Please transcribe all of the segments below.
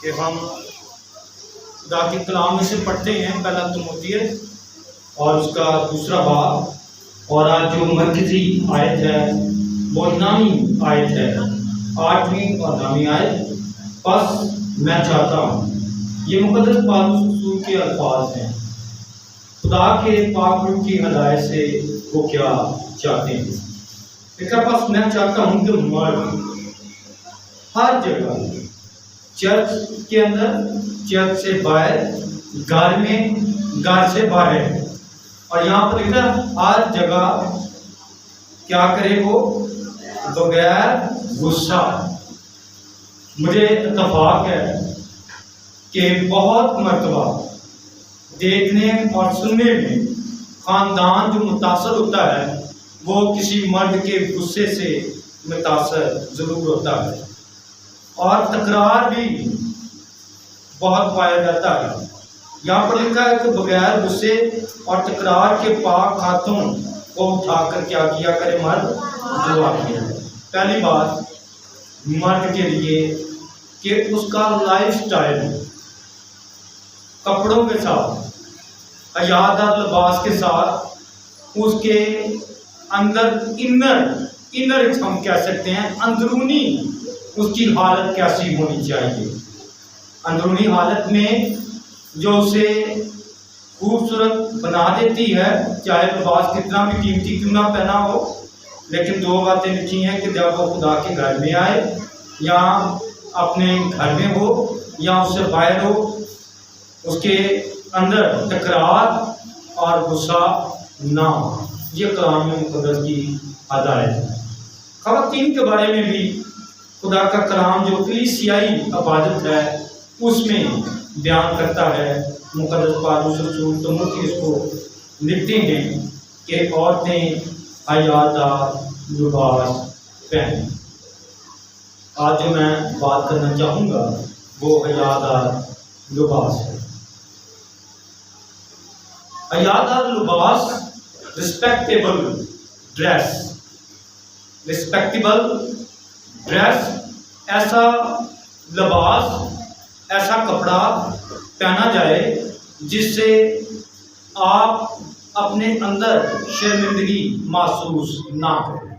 کہ ہم خدا کے کلام میں سے پڑھتے ہیں پہلا تموتھیوس اور اس کا دوسرا باب، اور آج جو مرکزی آیت ہے وہ 9ویں آیت ہے، 8ویں اور 9ویں آیت۔ بس میں چاہتا ہوں، یہ مقدس پالوس رسول کے الفاظ ہیں، خدا کے پاک روح کی ہدایت سے وہ کیا چاہتے ہیں۔ لیکن بس میں چاہتا ہوں کہ مرد ہر جگہ، چرچ کے اندر، چرچ سے باہر، گھر میں، گھر سے باہر، اور یہاں پر لکھا ہر جگہ کیا کرے وہ بغیر غصہ۔ مجھے اتفاق ہے کہ بہت مرتبہ دیکھنے اور سننے میں خاندان جو متاثر ہوتا ہے وہ کسی مرد کے غصے سے متاثر ضرور ہوتا ہے، اور تکرار بھی بہت پایا جاتا ہے۔ یہاں پر لکھا ہے کہ بغیر غصے اور تکرار کے پاک ہاتھوں کو اٹھا کر کیا کیا کرے مرد، دعا کیا۔ پہلی بات مرد کے لیے کہ اس کا لائف سٹائل کپڑوں کے ساتھ، حیادار لباس کے ساتھ، اس کے اندر انر ہم کہہ سکتے ہیں اندرونی اس کی حالت کیسی ہونی چاہیے۔ اندرونی حالت میں جو اسے خوبصورت بنا دیتی ہے، چاہے لباس کتنا بھی قیمتی کیوں نہ پہنا ہو، لیکن دو باتیں لکھی ہیں کہ جب وہ خدا کے گھر میں آئے یا اپنے گھر میں ہو یا اس سے باہر ہو، اس کے اندر تکرار اور غصہ نہ ہو۔ یہ کلام مقدس کی ہدایت ہے۔ خواتین کے بارے میں بھی خدا کا کلام جو کلیسیائی عبادت ہے اس میں بیان کرتا ہے۔ مقدس پالوس رسول تموتھیوس کو لکھتے ہیں کہ عورتیں حیادار لباس پہنیں۔ آج جو میں بات کرنا چاہوں گا وہ حیادار لباس ہے۔ حیادار لباس، ریسپیکٹیبل ڈریس، ریسپیکٹیبل ڈریس، ایسا لباس، ایسا کپڑا پہنا جائے جس سے آپ اپنے اندر شرمندگی محسوس نہ کریں۔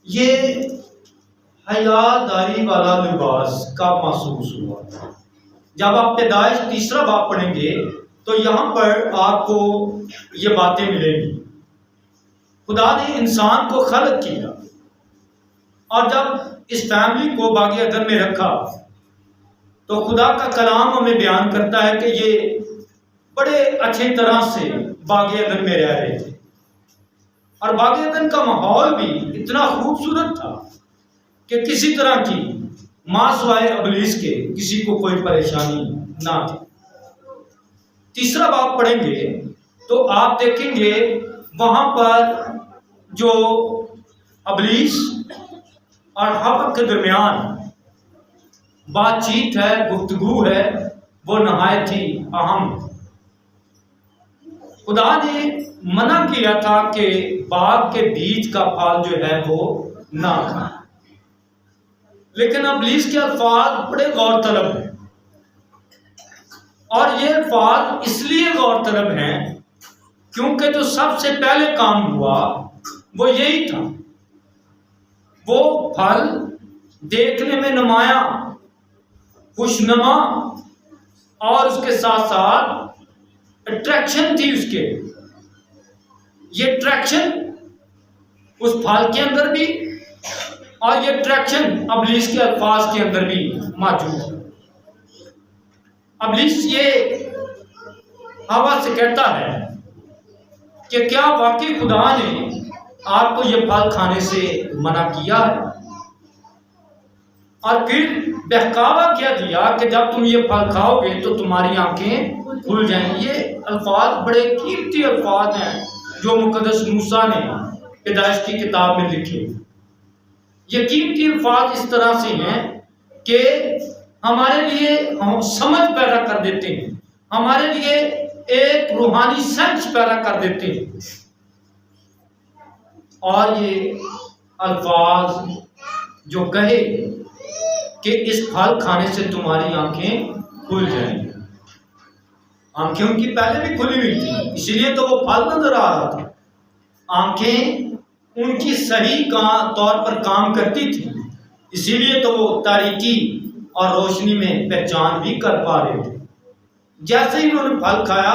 یہ حیاداری والا لباس کب محسوس ہوا؟ جب آپ پیدائش تیسرا باب پڑھیں گے تو یہاں پر آپ کو یہ باتیں ملیں گی۔ خدا نے انسان کو خلق کیا اور جب اس فیملی کو باغ عدن میں رکھا تو خدا کا کلام ہمیں بیان کرتا ہے کہ یہ بڑے اچھی طرح سے باغ عدن میں رہ رہے تھے، اور باغ عدن کا ماحول بھی اتنا خوبصورت تھا کہ کسی طرح کی ماں سوائے ابلیس کے کسی کو کوئی پریشانی نہ تھی۔ تیسرا باب پڑھیں گے تو آپ دیکھیں گے وہاں پر جو ابلیس اور حوا کے درمیان بات چیت ہے، گفتگو ہے، وہ نہایت ہی اہم۔ خدا نے منع کیا تھا کہ باغ کے بیج کا پھل جو ہے وہ نہ کھائیں، لیکن ابلیس کے الفاظ بڑے غور طلب ہیں، اور یہ الفاظ اس لیے غور طلب ہیں کیونکہ جو سب سے پہلے کام ہوا وہ یہی تھا۔ وہ پھل دیکھنے میں نمایاں، خوشنما، اور اس کے ساتھ ساتھ اٹریکشن تھی اس کے۔ یہ اٹریکشن اس پھل کے اندر بھی اور یہ اٹریکشن ابلیس کے الفاظ کے اندر بھی موجود ہے۔ ابلیس یہ حوا سے کہتا ہے کہ کیا واقعی خدا نے آپ کو یہ پھل کھانے سے منع کیا ہے؟ اور پھر بہکاوا کیا دیا کہ جب تم یہ پھل کھاؤ گے تو تمہاری آنکھیں کھل جائیں گی۔ یہ الفاظ بڑے قیمتی الفاظ ہیں جو مقدس موسیٰ نے پیدائش کی کتاب میں لکھے۔ یہ قیمتی الفاظ اس طرح سے ہیں کہ ہمارے لیے ہم سمجھ پیدا کر دیتے ہیں، ہمارے لیے ایک روحانی سینس پیدا کر دیتے ہیں۔ اور یہ الفاظ جو کہے کہ اس پھل کھانے سے تمہاری آنکھیں کھل جائیں گی۔ آنکھیں ان کی پہلے بھی کھلی ہوئی تھی، اس لیے تو وہ پھل نظر آ رہا تھا۔ آنکھیں ان کی صحیح طور پر کام کرتی تھی، اسی لیے تو وہ تاریکی اور روشنی میں پہچان بھی کر پا رہے تھے۔ جیسے ہی انہوں نے پھل کھایا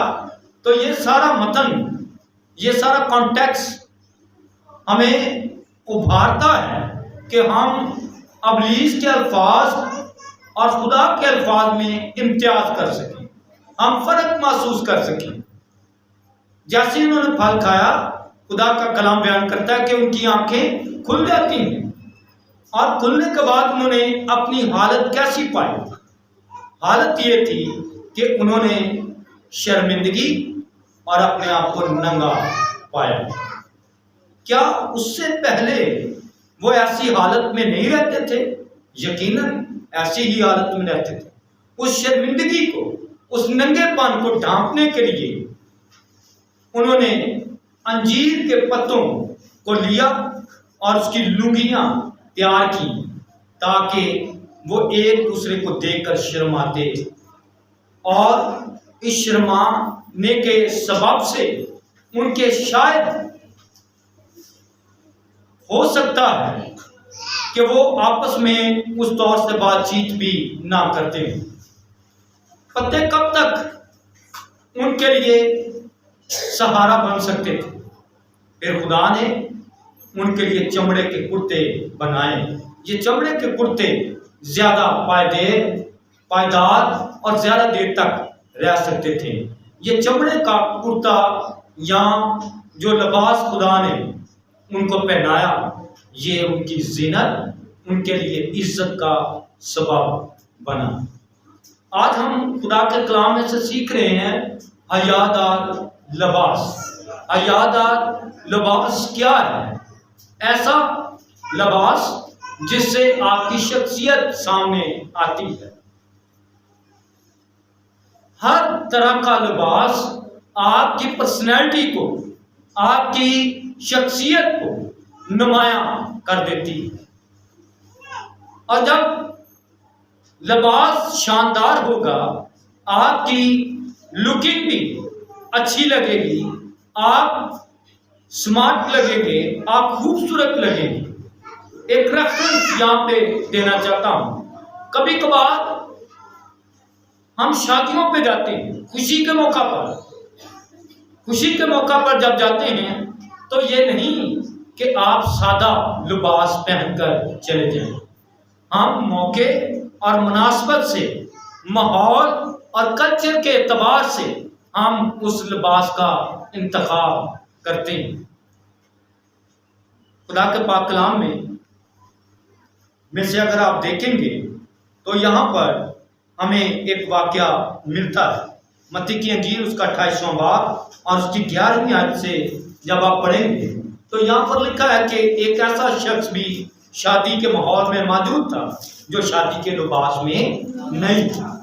تو یہ سارا متن، یہ سارا کانٹیکسٹ ہمیں ابھارتا ہے کہ ہم ابلیس کے الفاظ اور خدا کے الفاظ میں امتیاز کر سکیں، ہم فرق محسوس کر سکیں۔ جیسے انہوں نے پھل کھایا، خدا کا کلام بیان کرتا ہے کہ ان کی آنکھیں کھل جاتی ہیں، اور کھلنے کے بعد انہوں نے اپنی حالت کیسی پائی؟ حالت یہ تھی کہ انہوں نے شرمندگی اور اپنے آپ کو ننگا پایا۔ کیا اس سے پہلے وہ ایسی حالت میں نہیں رہتے تھے؟ یقیناً ایسی ہی حالت میں رہتے تھے۔ اس شرمندگی کو، اس ننگے پن کو ڈھانپنے کے لیے انہوں نے انجیر کے پتوں کو لیا اور اس کی لنگیاں تیار کی تاکہ وہ ایک دوسرے کو دیکھ کر شرماتے، اور اس شرمانے کے سبب سے ان کے شاید ہو سکتا ہے کہ وہ آپس میں اس طور سے بات چیت بھی نہ کرتے ہیں۔ پتے کب تک ان کے لیے سہارا بن سکتے تھے؟ پھر خدا نے ان کے لیے چمڑے کے کرتے بنائے۔ یہ چمڑے کے کرتے زیادہ پائیدار اور زیادہ دیر تک رہ سکتے تھے۔ یہ چمڑے کا کرتا یا جو لباس خدا نے ان کو پہنایا، یہ ان کی زینت، ان کے لیے عزت کا سبب بنا۔ آج ہم خدا کے کلام میں سے سیکھ رہے ہیں حیادار لباس۔ حیادار لباس کیا ہے؟ ایسا لباس جس سے آپ کی شخصیت سامنے آتی ہے۔ ہر طرح کا لباس آپ کی پرسنالٹی کو، آپ کی شخصیت کو نمایاں کر دیتی ہے، اور جب لباس شاندار ہوگا، آپ کی لکنگ بھی اچھی لگے گی، آپ سمارٹ لگیں گے، آپ خوبصورت لگیں گے۔ ایک ریفرنس یہاں پہ دینا چاہتا ہوں۔ کبھی کبھار ہم شادیوں پہ جاتے ہیں، خوشی کے موقع پر جب جاتے ہیں تو یہ نہیں کہ آپ سادہ لباس پہن کر چلے جائیں۔ ہم موقع اور مناسبت سے، ماحول اور کلچر کے اعتبار سے ہم اس لباس کا انتخاب کرتے ہیں۔ خدا کے پاک کلام میں سے اگر آپ دیکھیں گے تو یہاں پر ہمیں ایک واقعہ ملتا ہے۔ متی کی انجیل اس کا 28واں باب اور اس کی 11ویں آیت سے جب آپ پڑھیں گے تو یہاں پر لکھا ہے کہ ایک ایسا شخص بھی شادی کے ماحول میں موجود تھا جو شادی کے لباس میں نہیں تھا۔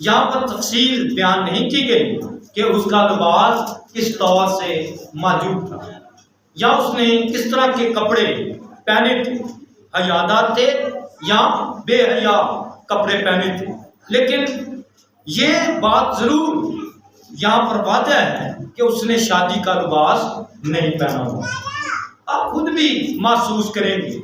یہاں پر تفصیل بیان نہیں کی گئی کہ اس کا لباس کس طور سے موجود تھا یا اس نے کس طرح کے کپڑے پہنے تھے، حیادار تھے یا بے حیا کپڑے پہنے تھے، لیکن یہ بات ضرور یہاں پر واضح ہے کہ اس نے شادی کا لباس نہیں پہنا ہوا۔ آپ خود بھی محسوس کریں گے،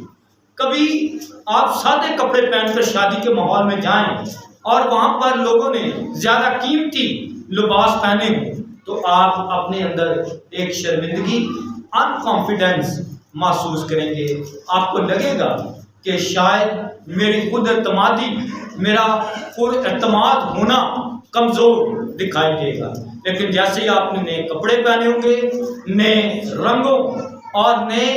کبھی آپ سادے کپڑے پہن کر شادی کے ماحول میں جائیں اور وہاں پر لوگوں نے زیادہ قیمتی لباس پہنے ہوں تو آپ اپنے اندر ایک شرمندگی، انکانفیڈنس محسوس کریں گے۔ آپ کو لگے گا کہ شاید میری خود اعتمادی، میرا خود اعتماد ہونا کمزور دکھائی دے گا۔ لیکن جیسے ہی آپ نے نئے کپڑے پہنے ہوں گے، نئے رنگوں اور نئے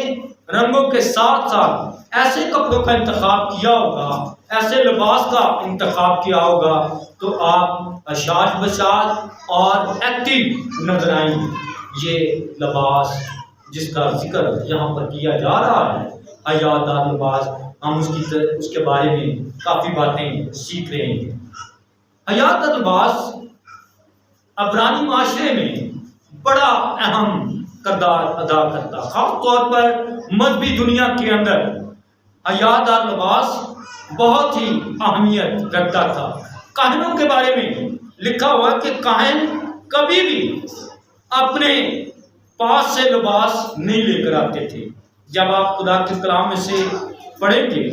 رنگوں کے ساتھ ساتھ ایسے کپڑوں کا انتخاب کیا ہوگا، ایسے لباس کا انتخاب کیا ہوگا تو آپ اشاش بشاش اور ایکٹیو نظر آئیں گے۔ یہ لباس جس کا ذکر یہاں پر کیا جا رہا ہے، حیادار لباس، ہم اس کے بارے میں کافی باتیں سیکھ رہے ہیں۔ حیادار لباس عبرانی معاشرے میں بڑا اہم کردار ادا کرتا، خاص طور پر مذہبی دنیا کے اندر حیادار لباس بہت ہی اہمیت رکھتا تھا۔ کاہنوں کے بارے میں لکھا ہوا کہ کاہن کبھی بھی اپنے پاس سے لباس نہیں لے کر آتے تھے۔ جب آپ خدا کے کلام میں سے پڑھیں گے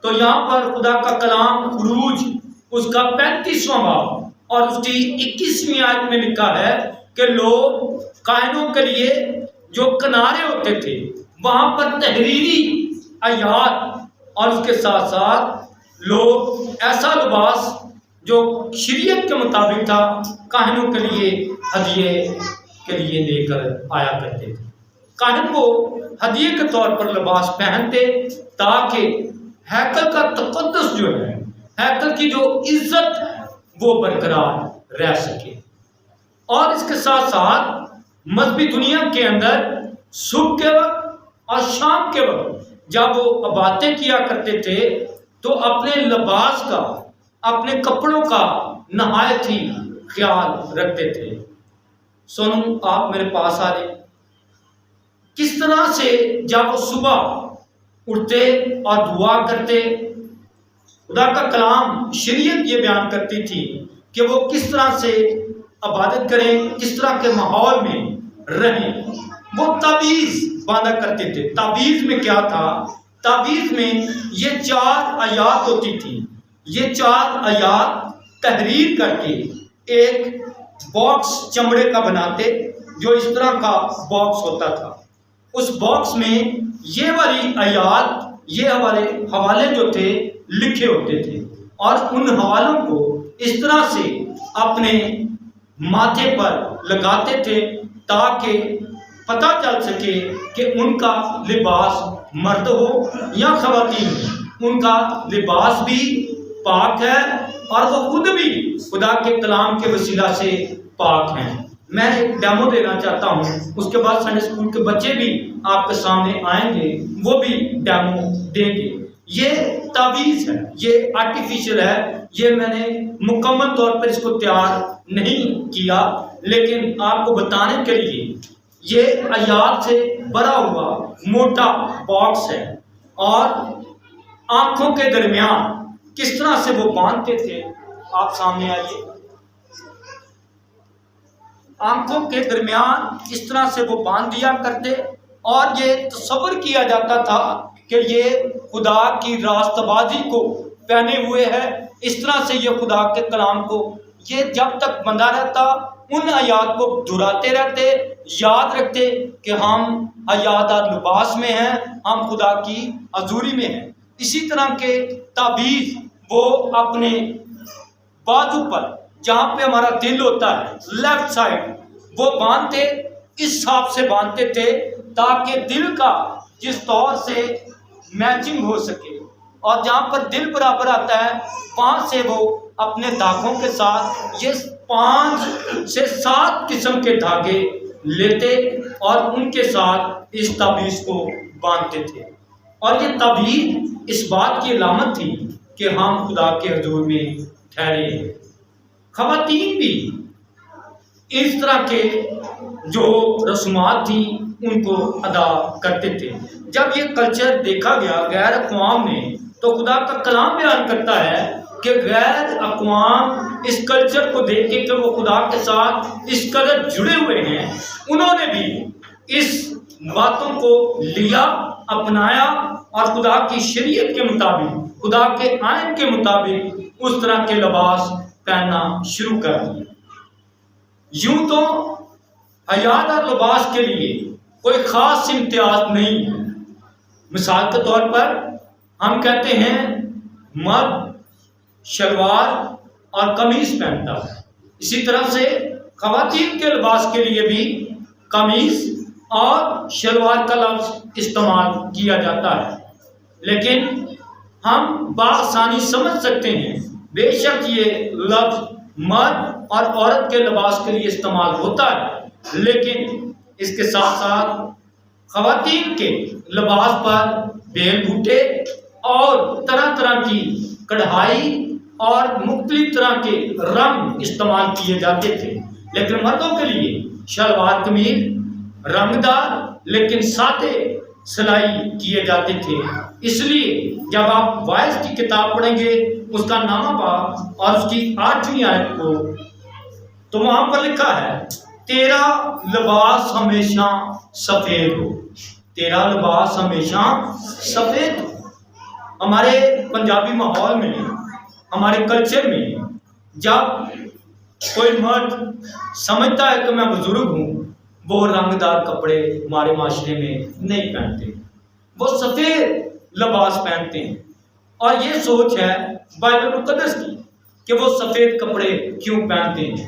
تو یہاں پر خدا کا کلام خروج اس کا 35واں باب اور اس کی 21ویں آیت میں لکھا ہے کہ لوگ کاہنوں کے لیے جو کنارے ہوتے تھے وہاں پر تحریری آیات اور اس کے ساتھ ساتھ لوگ ایسا لباس جو شریعت کے مطابق تھا کاہنوں کے لیے ہدیے کے لیے لے کر آیا کرتے تھے۔ کاہن کو ہدیے کے طور پر لباس پہنتے تاکہ ہیکل کا تقدس جو ہے، ہیکل کی جو عزت ہے وہ برقرار رہ سکے۔ اور اس کے ساتھ ساتھ مذہبی دنیا کے اندر صبح کے وقت اور شام کے وقت جب وہ عبادتیں کیا کرتے تھے تو اپنے لباس کا، اپنے کپڑوں کا نہایت ہی خیال رکھتے تھے۔ سنو آپ میرے پاس آ رہے، کس طرح سے جب وہ صبح اٹھتے اور دعا کرتے، خدا کا کلام شریعت یہ بیان کرتی تھی کہ وہ کس طرح سے عبادت کریں، کس طرح کے ماحول میں رہیں۔ وہ تعویذ باندھا کرتے تھے۔ تعویذ میں کیا تھا؟ تعویذ میں یہ 4 آیات ہوتی تھی۔ یہ 4 آیات تحریر کر کے ایک باکس چمڑے کا بناتے، جو اس طرح کا باکس ہوتا تھا۔ اس باکس میں یہ والی آیات، یہ حوالے جو تھے لکھے ہوتے تھے، اور ان حوالوں کو اس طرح سے اپنے ماتھے پر لگاتے تھے تاکہ پتہ چل سکے کہ ان کا لباس مرد ہو یا خواتین، ان کا لباس بھی پاک ہے اور وہ خود بھی خدا کے کلام کے وسیلہ سے پاک ہیں۔ میں ایک ڈیمو دینا چاہتا ہوں، اس کے بعد سنڈے اسکول کے بچے بھی آپ کے سامنے آئیں گے، وہ بھی ڈیمو دیں گے۔ یہ تعویذ ہے، یہ آرٹیفیشل ہے، یہ میں نے مکمل طور پر اس کو تیار نہیں کیا، لیکن آپ کو بتانے کے لیے یہ آیات سے بھرا ہوا موٹا باکس ہے، اور آنکھوں کے درمیان کس طرح سے وہ باندھتے تھے، آپ سامنے آئیے۔ آنکھوں کے درمیان اس طرح سے وہ باندھ دیا کرتے، اور یہ تصور کیا جاتا تھا کہ یہ خدا کی راست بازی کو پہنے ہوئے ہے۔ اس طرح سے یہ خدا کے کلام کو یہ جب تک بندہ رہتا ان آیات کو دہراتے رہتے، یاد رکھتے کہ ہم حیادار لباس میں ہیں، ہم خدا کی حضوری میں ہیں۔ اسی طرح کے تعویذ وہ اپنے بازو پر جہاں پہ ہمارا دل ہوتا ہے لیفٹ سائڈ وہ باندھتے، اس حساب سے باندھتے تھے تاکہ دل کا جس طور سے میچنگ ہو سکے، اور جہاں پر دل برابر آتا ہے وہاں سے وہ اپنے دھاگوں کے ساتھ یہ 5 سے 7 قسم کے دھاگے لیتے اور ان کے ساتھ اس تعویذ کو باندھتے تھے۔ اور یہ تعویذ اس بات کی علامت تھی کہ ہم خدا کے حضور میں ٹھہرے ہیں۔ خواتین بھی اس طرح کے جو رسومات تھیں ان کو ادا کرتے تھے۔ جب یہ کلچر دیکھا گیا غیر اقوام میں تو خدا کا کلام بیان کرتا ہے کہ غیر اقوام اس کلچر کو دیکھ کے کہ وہ خدا کے ساتھ اس قدر جڑے ہوئے ہیں، انہوں نے بھی اس باتوں کو لیا، اپنایا، اور خدا کی شریعت کے مطابق، خدا کے آئین کے مطابق اس طرح کے لباس پہننا شروع کر دیا۔ یوں تو حیادار لباس کے لیے کوئی خاص امتیاز نہیں ہے۔ مثال کے طور پر ہم کہتے ہیں مرد شلوار اور قمیص پہنتا ہے، اسی طرح سے خواتین کے لباس کے لیے بھی قمیص اور شلوار کا لفظ استعمال کیا جاتا ہے، لیکن ہم بآسانی سمجھ سکتے ہیں بے شک یہ لفظ مرد اور عورت کے لباس کے لیے استعمال ہوتا ہے، لیکن اس کے ساتھ ساتھ خواتین کے لباس پر بیل بوٹے اور طرح طرح کی کڑھائی اور مختلف طرح کے رنگ استعمال کیے جاتے تھے، لیکن مردوں کے لیے شلوار قمیض رنگ دار لیکن سادے سلائی کیے جاتے تھے۔ اس لیے جب آپ وائس کی کتاب پڑھیں گے اس کا نامہ باب اور اس کی 8ویں آیت کو، تو وہاں پر لکھا ہے تیرا لباس ہمیشہ سفید ہو، تیرا لباس ہمیشہ سفید ہو۔ ہمارے پنجابی ماحول میں، ہمارے کلچر میں، جب کوئی مرد سمجھتا ہے کہ میں بزرگ ہوں، وہ رنگ دار کپڑے ہمارے معاشرے میں نہیں پہنتے، وہ سفید لباس پہنتے ہیں۔ اور یہ سوچ ہے بائبل مقدس کی کہ وہ سفید کپڑے کیوں پہنتے ہیں۔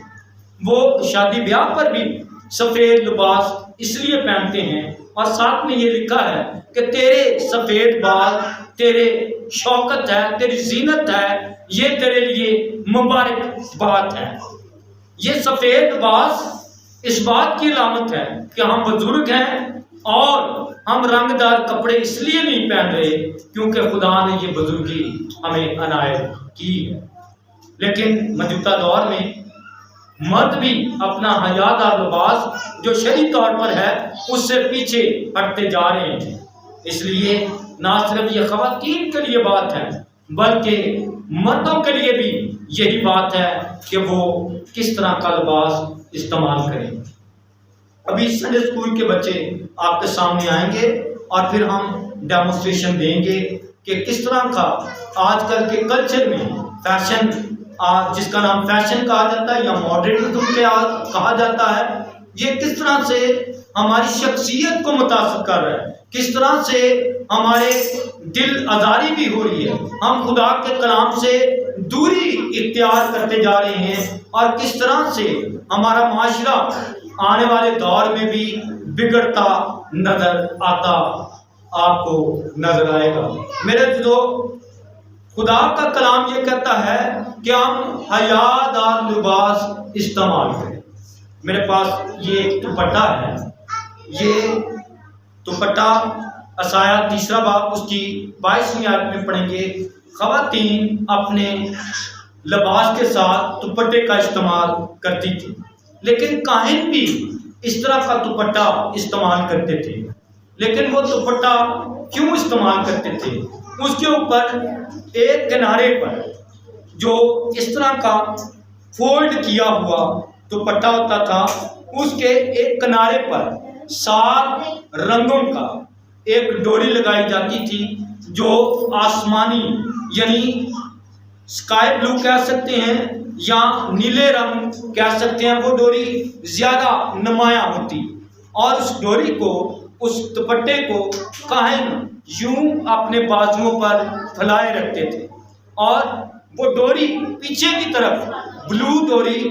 وہ شادی بیاہ پر بھی سفید لباس اس لیے پہنتے ہیں، اور ساتھ میں یہ لکھا ہے کہ تیرے سفید بال تیرے شوکت ہے، تیری زینت ہے، یہ تیرے لیے مبارک بات ہے۔ یہ سفید لباس اس بات کی علامت ہے کہ ہم بزرگ ہیں، اور ہم رنگ دار کپڑے اس لیے نہیں پہن رہے کیونکہ خدا نے یہ بزرگی ہمیں عنایت کی ہے۔ لیکن موجودہ دور میں مرد بھی اپنا حیادار لباس جو شرعی طور پر ہے اس سے پیچھے ہٹتے جا رہے ہیں۔ اس لیے نہ صرف یہ خواتین کے لیے بات ہے بلکہ مردوں کے لیے بھی یہی بات ہے کہ وہ کس طرح کا لباس استعمال کریں۔ ابھی سنڈے اسکول کے بچے آپ کے سامنے آئیں گے اور پھر ہم ڈیمونسٹریشن دیں گے کہ کس طرح کا آج کل کے کلچر میں فیشن، جس کا نام فیشن کہا جاتا ہے یا ماڈرنزم کہا جاتا ہے، یہ کس طرح سے ہماری شخصیت کو متاثر کر رہا ہے، کس طرح سے ہمارے دل آزاری بھی ہو رہی ہے، ہم خدا کے کلام سے دوری اختیار کرتے جا رہے ہیں، اور کس طرح سے ہمارا معاشرہ آنے والے دور میں بھی بگڑتا نظر آتا آپ کو نظر آئے گا۔ میرے جو خدا کا کلام یہ کہتا ہے کہ ہم حیادار لباس استعمال کریں۔ میرے پاس یہ ایک دوپٹہ ہے، یہ دوپٹہ عیسائیہ 3 باب اس کی 22ویں آیت میں پڑھیں گے، خواتین اپنے لباس کے ساتھ دوپٹے کا استعمال کرتی تھی، لیکن کاہن بھی اس طرح کا دوپٹہ استعمال کرتے تھے۔ لیکن وہ دوپٹہ کیوں استعمال کرتے تھے؟ اس کے اوپر ایک کنارے پر جو اس طرح کا فولڈ کیا ہوا دوپٹہ ہوتا تھا، اس کے ایک کنارے پر 7 رنگوں کا ایک ڈوری لگائی جاتی تھی، جو آسمانی یعنی اسکائی بلو کہہ سکتے ہیں یا نیلے رنگ کہہ سکتے ہیں، وہ ڈوری زیادہ نمایاں ہوتی، اور اس ڈوری کو، اس دوپٹے کو کاہن یوں اپنے بازوؤں پر پھیلائے رکھتے تھے، اور وہ ڈوری پیچھے کی طرف، بلو ڈوری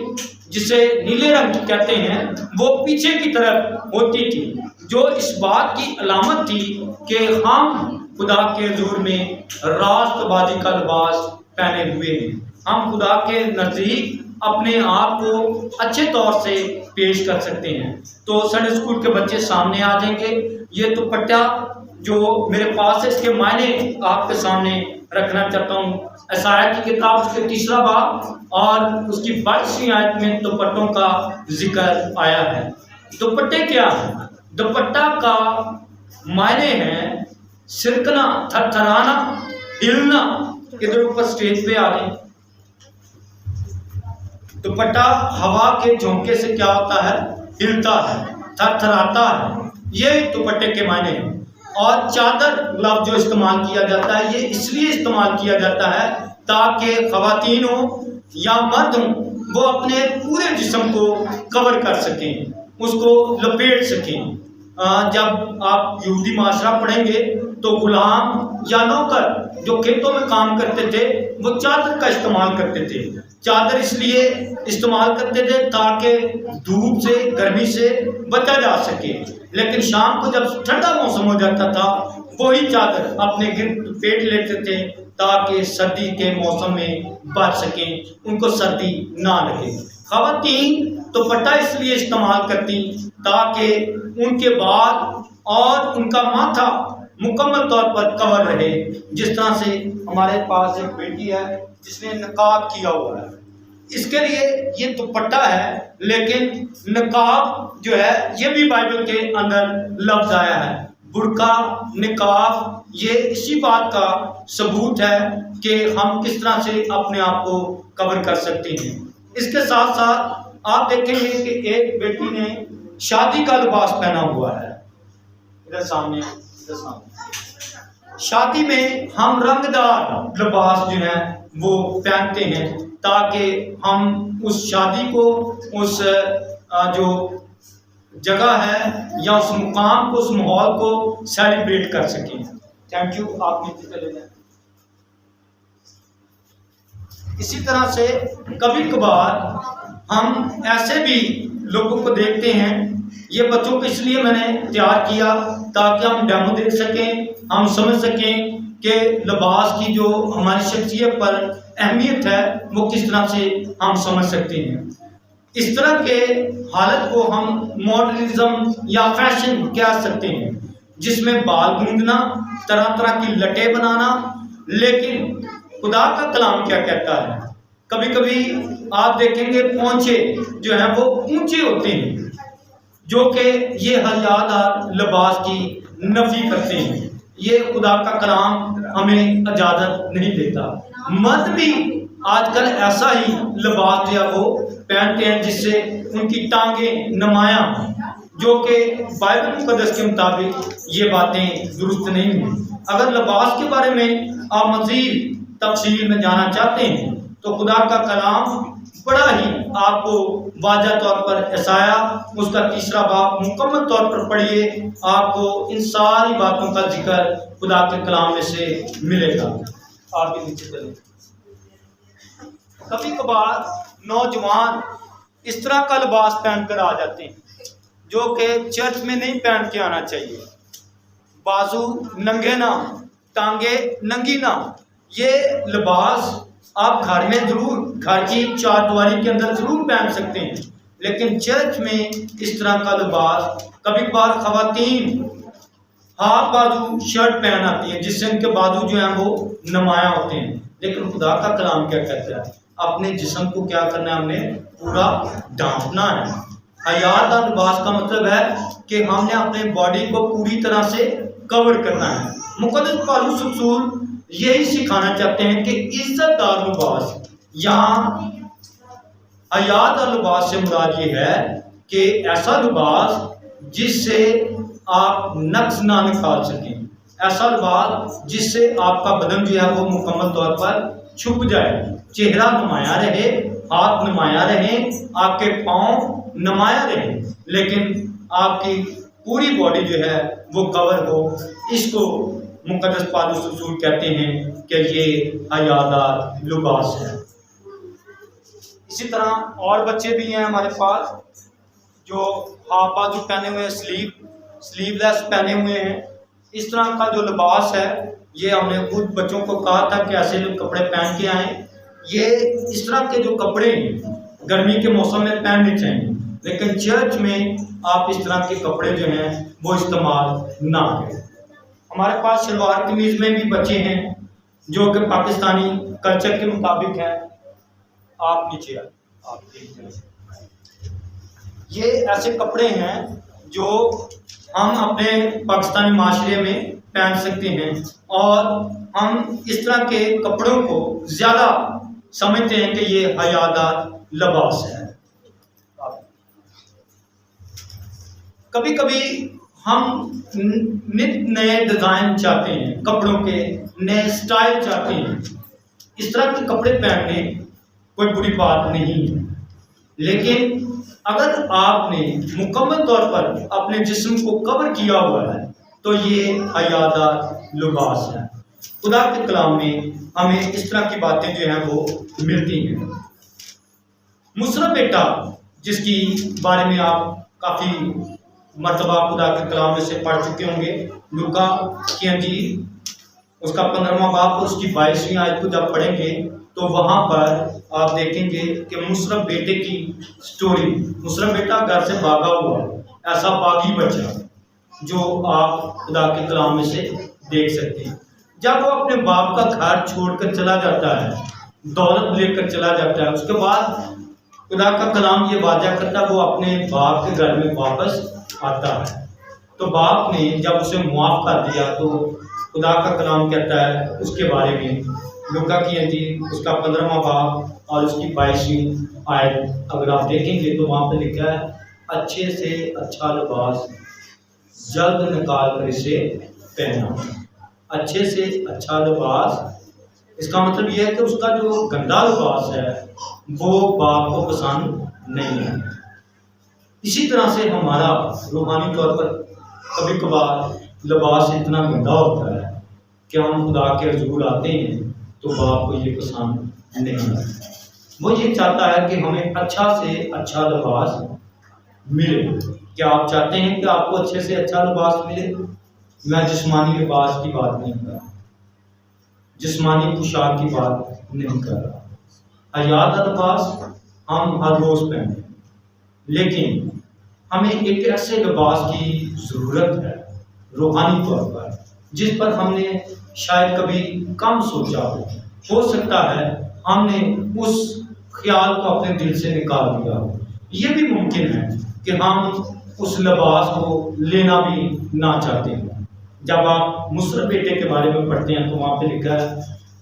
جسے نیلے رنگ کہتے ہیں، وہ پیچھے کی طرف ہوتی تھی، جو اس بات کی علامت تھی کہ ہم خدا کے حضور میں راست بازی کا لباس پہنے ہوئے ہیں، ہم خدا کے نزدیک اپنے آپ کو اچھے طور سے پیش کر سکتے ہیں۔ تو سنڈے اسکول کے بچے سامنے آ جائیں گے۔ یہ دوپٹہ جو میرے پاس ہے، اس کے معنی آپ کے سامنے رکھنا چاہتا ہوں۔ عیسائیہ کی کتاب اس کے 3 باب اور اس کی 22ویں آیت میں دوپٹوں کا ذکر آیا ہے۔ دوپٹے کیا ہے؟ دوپٹہ کا معنی ہے سرکنا، تھرتھرانا، ہلنا۔ ادھر اوپر سٹیج پہ آ رہے ہیں۔ دوپٹہ ہوا کے جھونکے سے کیا ہوتا ہے؟ ہلتا ہے، تھرتھراتا ہے، یہ دوپٹے کے معنی ہیں۔ اور چادر لفظ جو استعمال کیا جاتا ہے، یہ اس لیے استعمال کیا جاتا ہے تاکہ خواتین ہوں یا مرد ہوں، وہ اپنے پورے جسم کو کور کر سکیں، اس کو لپیٹ سکیں۔ جب آپ یہودی معاشرہ پڑھیں گے تو غلام یا نوکر جو کھیتوں میں کام کرتے تھے، وہ چادر کا استعمال کرتے تھے۔ چادر اس لیے استعمال کرتے تھے تاکہ دھوپ سے، گرمی سے بچا جا سکے، لیکن شام کو جب ٹھنڈا موسم ہو جاتا تھا، وہی چادر اپنے گرد پیٹ لیتے تھے تاکہ سردی کے موسم میں بچ سکیں، ان کو سردی نہ لگے۔ خواتین دوپٹہ اس لیے استعمال کرتی تاکہ ان کے بال اور ان کا ماتھا مکمل طور پر کور رہے۔ جس طرح سے ہمارے پاس ایک بیٹی ہے جس نے نقاب کیا ہوا ہے، اس کے لیے یہ دوپٹہ ہے، لیکن نقاب جو ہے یہ بھی بائبل کے اندر لفظ آیا ہے۔ برقع، نقاب، یہ اسی بات کا ثبوت ہے کہ ہم کس طرح سے اپنے آپ کو کور کر سکتے ہیں۔ اس کے ساتھ ساتھ آپ دیکھیں گے کہ ایک بیٹی نے شادی کا لباس پہنا ہوا ہے، ادھر سامنے شادی میں ہم رنگ دار لباس جو ہے وہ پہنتے ہیں تاکہ ہم اس شادی کو، اس جو جگہ ہے یا اس مقام کو، اس ماحول کو سیلیبریٹ کر سکیں۔ تھینک یو، آپ نیچے چلے جائیں۔ اسی طرح سے کبھی کبھار ہم ایسے بھی لوگوں کو دیکھتے ہیں، یہ بچوں کو اس لیے میں نے تیار کیا تاکہ ہم ڈیمو دیکھ سکیں، ہم سمجھ سکیں کہ لباس کی جو ہماری شخصیت پر اہمیت ہے وہ کس طرح سے ہم سمجھ سکتے ہیں۔ اس طرح کے حالت کو ہم ماڈرنزم یا فیشن کہہ سکتے ہیں، جس میں بال گوندنا، طرح طرح کی لٹیں بنانا۔ لیکن خدا کا کلام کیا کہتا ہے؟ کبھی کبھی آپ دیکھیں گے پونچھے جو ہیں وہ اونچے ہوتے ہیں، جو کہ یہ حیادار لباس کی نفی کرتے ہیں۔ یہ خدا کا کلام ہمیں اجازت نہیں دیتا۔ مرد بھی آج کل ایسا ہی لباس جو ہے وہ پہنتے ہیں جس سے ان کی ٹانگیں نمایاں ہوں، جو کہ بائبل مقدس کے مطابق یہ باتیں درست نہیں ہیں۔ اگر لباس کے بارے میں آپ مزید تفصیل میں جانا چاہتے ہیں تو خدا کا کلام بڑا ہی آپ کو واضح طور پر عیسایہ اس کا 3 باب مکمل طور پر پڑھیے، آپ کو ان ساری باتوں کا ذکر خدا کے کلام میں سے ملے گا۔ آپ بھی نیچے چلیں۔ کبھی کبھار نوجوان اس طرح کا لباس پہن کر آ جاتے ہیں جو کہ چرچ میں نہیں پہن کے آنا چاہیے۔ بازو ننگے نہ، ٹانگیں ننگی نہ۔ یہ لباس آپ گھر میں ضرور، گھر کی 4 دیواری کے اندر ضرور پہن سکتے ہیں، لیکن چرچ میں اس طرح کا لباس، کبھی کبھار خواتین ہاف بازو شرٹ پہن آتی ہیں جس سے ان کے بازو جو ہیں وہ نمایاں ہوتے ہیں۔ لیکن خدا کا کلام کیا کہتا ہے؟ اپنے جسم کو کیا کرنا ہے؟ ہم نے پورا ڈھانپنا ہے۔ حیات کا لباس کا مطلب ہے کہ ہم نے اپنے باڈی کو پوری طرح سے کور کرنا ہے۔ مقدس پالوس رسول یہی سکھانا چاہتے ہیں کہ عزت دار لباس، یہاں حیات کا لباس سے مراد یہ ہے کہ ایسا لباس جس سے آپ نقص نہ نکال سکیں، ایسا لباس جس سے آپ کا بدن جو ہے وہ مکمل طور پر چھپ جائے، چہرہ نمایاں رہے، ہاتھ نمایاں رہیں، آپ کے پاؤں نمایاں رہیں، لیکن آپ کی پوری باڈی جو ہے وہ کور ہو۔ اس کو مقدس پالوس رسول کہتے ہیں کہ یہ حیادار لباس ہے۔ اسی طرح اور بچے بھی ہیں ہمارے پاس جو ہاف بازو پہنے ہوئے، سلیو لیس پہنے ہوئے ہیں۔ اس طرح کا جو لباس ہے یہ ہم نے خود بچوں کو کہا تھا کہ ایسے کپڑے پہن کے آئیں۔ یہ اس طرح کے جو کپڑے گرمی کے موسم میں پہننے چاہیے، لیکن چرچ میں آپ اس طرح کے کپڑے جو ہیں وہ استعمال نہ کریں۔ ہمارے پاس شلوار قمیض میں بھی بچے ہیں جو کہ پاکستانی کلچر کے مطابق ہیں۔ آپ نیچے آئیں، آپ دیکھ جائیں۔ یہ ایسے کپڑے ہیں جو ہم اپنے پاکستانی معاشرے میں پہن سکتے ہیں، اور ہم اس طرح کے کپڑوں کو زیادہ سمجھتے ہیں کہ یہ حیادار لباس ہے۔ کبھی کبھی ہم نئے ڈیزائن چاہتے ہیں، کپڑوں کے نئے سٹائل چاہتے ہیں۔ اس طرح کے کپڑے پہننے کوئی بری بات نہیں ہے، لیکن اگر آپ نے مکمل طور پر اپنے جسم کو کور کیا ہوا ہے تو یہ حیادار لباس ہے۔ خدا کے کلام میں ہمیں اس طرح کی باتیں جو ہیں وہ ملتی ہیں۔ مصرف بیٹا، جس کی بارے میں آپ کافی مرتبہ خدا کے کلام میں سے پڑھ چکے ہوں گے، لوکا کی انجیل اس کا 15واں باب اس کی 22ویں آیت کو جب پڑھیں گے تو وہاں پر آپ دیکھیں گے کہ مصرف بیٹے کی سٹوری۔ مصرف بیٹا گھر سے بھاگا ہوا، ایسا باغی بچہ جو آپ خدا کے کلام میں سے دیکھ سکتے ہیں۔ جب وہ اپنے باپ کا گھر چھوڑ کر چلا جاتا ہے، دولت لے کر چلا جاتا ہے، اس کے بعد خدا کا کلام یہ واضح کرتا ہے وہ اپنے باپ کے گھر میں واپس آتا ہے۔ تو باپ نے جب اسے معاف کر دیا تو خدا کا کلام کہتا ہے اس کے بارے میں، لوکا کی انجیل اس کا 15واں باب اور اس کی 22ویں آیت اگر آپ دیکھیں گے تو وہاں پہ لکھا ہے اچھے سے اچھا لباس جلد نکال کر اسے پہنا۔ اچھے سے اچھا لباس، اس کا مطلب یہ ہے کہ اس کا جو گندا لباس ہے وہ باپ کو پسند نہیں ہے۔ اسی طرح سے ہمارا روحانی طور پر کبھی کبھار لباس اتنا گندا ہوتا ہے کہ ہم خدا کے حضور آتے ہیں تو باپ کو یہ پسند نہیں ہے۔ وہ یہ چاہتا ہے کہ ہمیں اچھا سے اچھا لباس ملے۔ کیا آپ چاہتے ہیں کہ آپ کو اچھے سے اچھا لباس ملے؟ میں جسمانی لباس کی بات نہیں کر رہا، جسمانی پوشاک کی بات نہیں کر رہا۔ حیات لباس ہم ہر روز پہنیں، لیکن ہمیں ایک ایسے لباس کی ضرورت ہے روحانی طور پر جس پر ہم نے شاید کبھی کم سوچا ہو سکتا ہے ہم نے اس خیال کو اپنے دل سے نکال دیا ہو۔ یہ بھی ممکن ہے کہ ہم اس لباس کو لینا بھی نہ چاہتے ہیں۔ جب آپ مصر بیٹے کے بارے میں پڑھتے ہیں تو وہاں پہ لکھا ہے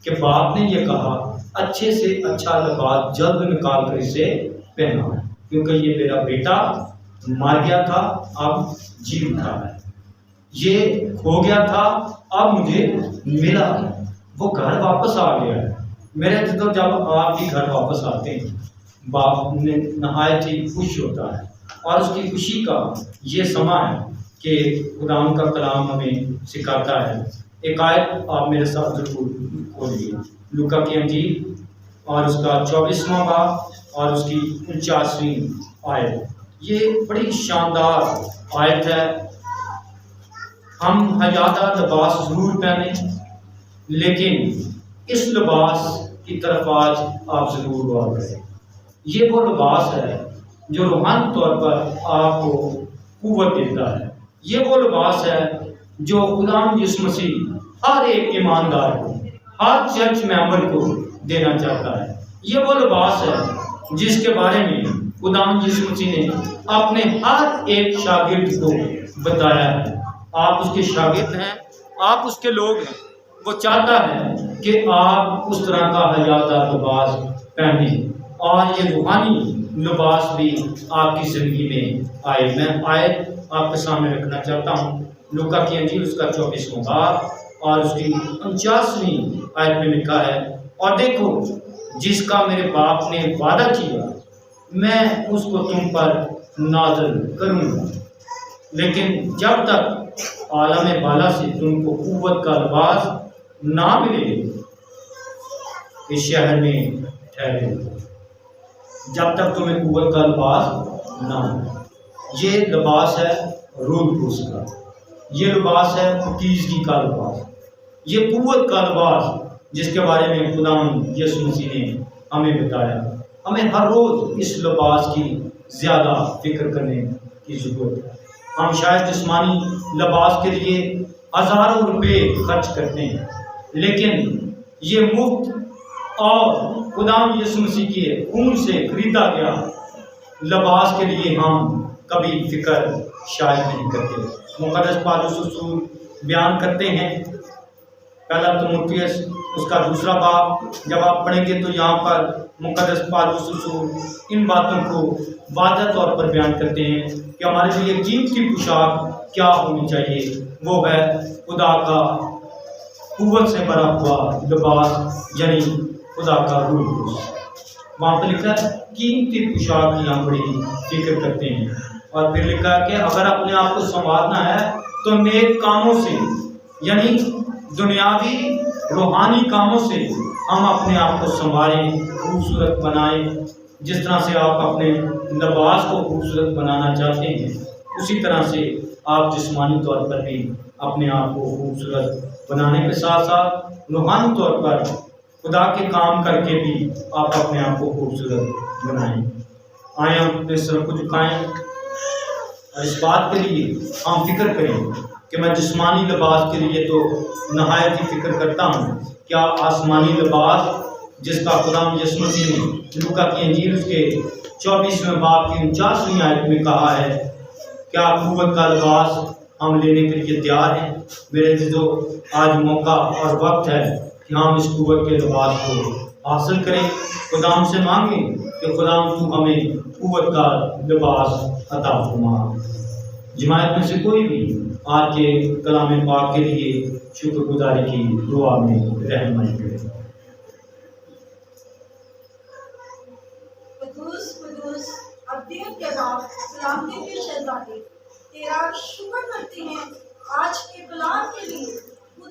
کہ باپ نے یہ کہا اچھے سے اچھا لباس جلد نکال کر اسے پہنا، کیونکہ یہ میرا بیٹا مر گیا تھا اب جی اٹھا ہے، یہ کھو گیا تھا اب مجھے ملا ہے، وہ گھر واپس آ گیا ہے۔ میرے تو جب آپ بھی گھر واپس آتے ہیں باپ نے نہایت ہی خوش ہوتا ہے، اور اس کی خوشی کا یہ سما ہے کہ قرآن کا کلام ہمیں سکھاتا ہے۔ ایک آیت آپ میرے ساتھ ضرور کھولیے، لوکا کی انجیل اور اس کا 24واں باب اور اس کی 49ویں آیت۔ یہ بڑی شاندار آیت ہے۔ ہم حیادہ لباس ضرور پہنیں، لیکن اس لباس کی طرف آج آپ ضرور غور کریں۔ یہ وہ لباس ہے جو روحانی طور پر آپ کو قوت دیتا ہے۔ یہ وہ لباس ہے جو خدا یسوع مسیح ہر ایک ایماندار کو، ہر چرچ ممبر کو دینا چاہتا ہے۔ یہ وہ لباس ہے جس کے بارے میں خدا یسوع مسیح نے اپنے ہر ایک شاگرد کو بتایا ہے۔ آپ اس کے شاگرد ہیں، آپ اس کے لوگ ہیں، وہ چاہتا ہے کہ آپ اس طرح کا حیادہ لباس پہنیں، اور یہ روحانی لباس بھی آپ کی زندگی میں آئے۔ میں آیت آپ کے سامنے رکھنا چاہتا ہوں، لوکا کی انجیل اس کا 24واں باب اور اس کی 49ویں آیت میں لکھا ہے، اور دیکھو جس کا میرے باپ نے وعدہ کیا میں اس کو تم پر نازل کروں گا، لیکن جب تک عالم بالا سے تم کو قوت کا لباس نہ ملے اس شہر میں ٹھہرے، جب تک تمہیں قوت کا لباس نہ ہو۔ یہ لباس ہے روح القدس کا، یہ لباس ہے پاکیزگی کا لباس، یہ قوت کا لباس جس کے بارے میں خدا یسوع مسیح نے ہمیں بتایا۔ ہمیں ہر روز اس لباس کی زیادہ فکر کرنے کی ضرورت ہے۔ ہم شاید جسمانی لباس کے لیے ہزاروں روپے خرچ کرتے ہیں، لیکن یہ مفت اور خدا یسوع مسیح کے خون سے خریدا گیا لباس کے لیے ہم کبھی فکر شاید نہیں کرتے۔ مقدس پالوس رسول بیان کرتے ہیں، پہلا تimotheus اس کا 2واں باب جب آپ پڑھیں گے تو یہاں پر مقدس پالوس رسول ان باتوں کو واضح طور پر بیان کرتے ہیں کہ ہمارے لیے قیمتی پوشاک کیا ہونی چاہیے، وہ ہے خدا کا قوت سے بھرا ہوا لباس، یعنی خدا کا روح القدس۔ وہاں پہ لکھا ہے قیمتی پوشاک کی ہم بڑی فکر کرتے ہیں، اور پھر لکھا ہے کہ اگر اپنے آپ کو سنوارنا ہے تو نیک کاموں سے، یعنی دنیاوی روحانی کاموں سے ہم اپنے آپ کو سنواریں، خوبصورت بنائیں۔ جس طرح سے آپ اپنے لباس کو خوبصورت بنانا چاہتے ہیں، اسی طرح سے آپ جسمانی طور پر بھی اپنے آپ کو خوبصورت بنانے کے ساتھ ساتھ روحانی طور پر خدا کے کام کر کے بھی آپ اپنے آپ کو خوبصورت بنائیں۔ آئیں ہم اپنے سر کو جھکائیں اور اس بات کے لیے ہم فکر کریں کہ میں جسمانی لباس کے لیے تو نہایت ہی فکر کرتا ہوں، کیا آسمانی لباس جس کا خدا یسوع مسیح نے لوکا کی انجیل اس کے 24ویں باب کی 49ویں آیت میں کہا ہے، کیا قوت کا لباس ہم لینے کے لیے تیار ہیں۔ میرے عزیزو، آج موقع اور وقت ہے کہ ہم اس قوت کے لباس کو حاصل کریں، خدا ہم سے مانگیں کہ خدا تو ہمیں قوت کا لباس عطا فرما۔ جماعت میں سے کوئی بھی آج کے کلام پاک کے لیے شکر گزاری کی دعا میں رہنمائی کرے۔ قدوس قدوس ابدیت کے باپ سلامتی کے شہزادے، تیرا شکر کرتے ہیں آج کے کلام کے لیے